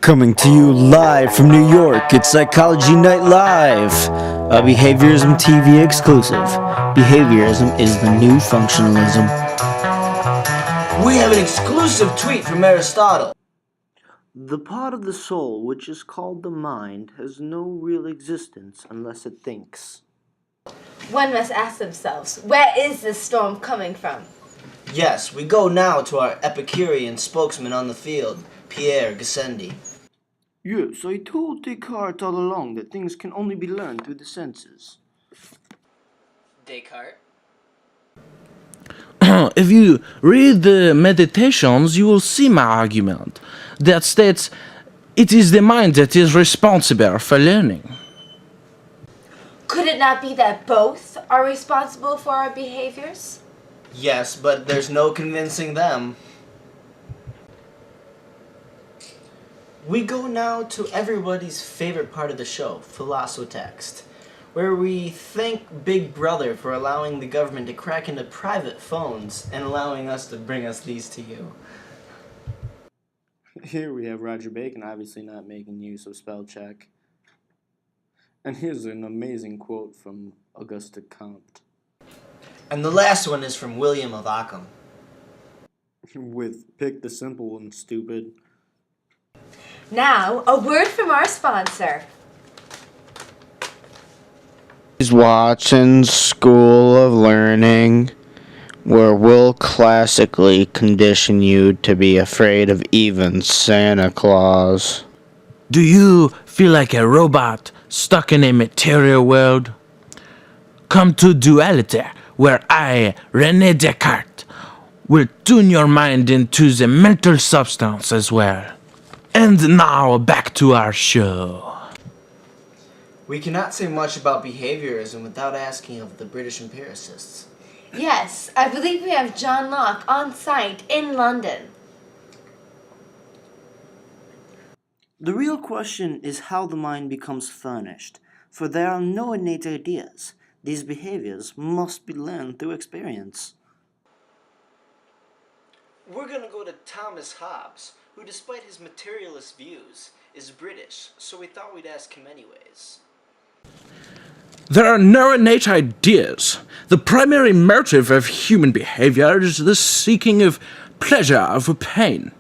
Coming to you live from New York, it's Psychology Night Live, a Behaviorism TV exclusive. Behaviorism is the new functionalism. We have an exclusive tweet from Aristotle. The part of the soul which is called the mind has no real existence unless it thinks. One must ask themselves, where is this storm coming from? Yes, we go now to our Epicurean spokesman on the field, Pierre Gassendi. Yes, I told Descartes all along that things can only be learned through the senses. Descartes? If you read the Meditations, you will see my argument that states it is the mind that is responsible for learning. Could it not be that both are responsible for our behaviors? Yes, but there's no convincing them. We go now to everybody's favorite part of the show, Philosophetext, where we thank Big Brother for allowing the government to crack into private phones and allowing us to bring us these to you. Here we have Roger Bacon obviously not making use of spell check. And here's an amazing quote from Auguste Comte. And the last one is from William of Ockham. With pick the simple one, stupid. Now, a word from our sponsor. He's watching School of Learning, where we'll classically condition you to be afraid of even Santa Claus. Do you feel like a robot stuck in a material world? Come to Duality, where I, René Descartes, will tune your mind into the mental substance as well. And now, back to our show. We cannot say much about behaviorism without asking of the British empiricists. Yes, I believe we have John Locke on site in London. The real question is how the mind becomes furnished, for there are no innate ideas. These behaviors must be learned through experience. We're gonna go to Thomas Hobbes, who despite his materialist views, is British, so we thought we'd ask him anyways. There are no innate ideas. The primary motive of human behavior is the seeking of pleasure over pain.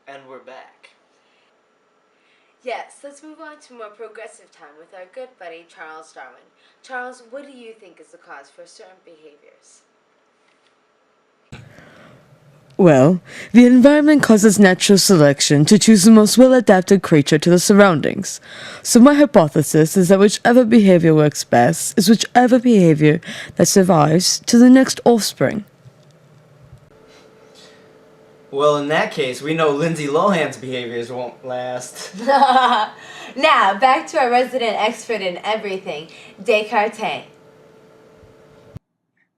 And we're back. Yes, let's move on to more progressive time with our good buddy Charles Darwin. Charles, what do you think is the cause for certain behaviors? Well, the environment causes natural selection to choose the most well-adapted creature to the surroundings. So my hypothesis is that whichever behavior works best is whichever behavior that survives to the next offspring. Well, in that case, we know Lindsay Lohan's behaviors won't last. Now, back to our resident expert in everything, Descartes.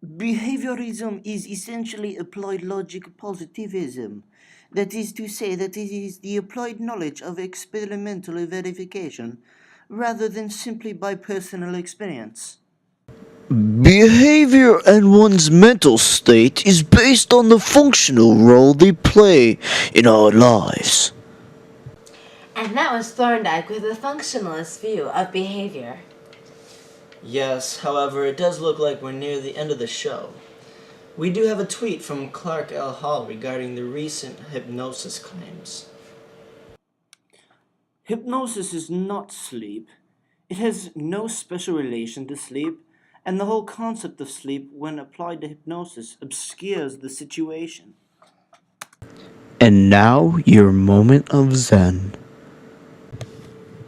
Behaviorism is essentially applied logic positivism. That is to say that it is the applied knowledge of experimental verification rather than simply by personal experience. Behavior and one's mental state is based on the functional role they play in our lives. And that was Thorndike with a functionalist view of behavior. Yes, however, it does look like we're near the end of the show. We do have a tweet from Clark L. Hall regarding the recent hypnosis claims. Hypnosis is not sleep. It has no special relation to sleep, and the whole concept of sleep, when applied to hypnosis, obscures the situation. And now, your moment of Zen.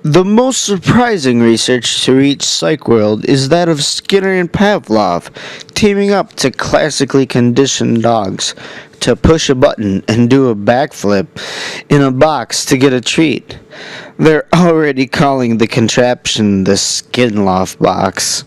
The most surprising research to reach PsychWorld is that of Skinner and Pavlov teaming up to classically condition dogs to push a button and do a backflip in a box to get a treat. They're already calling the contraption the Skinloft box.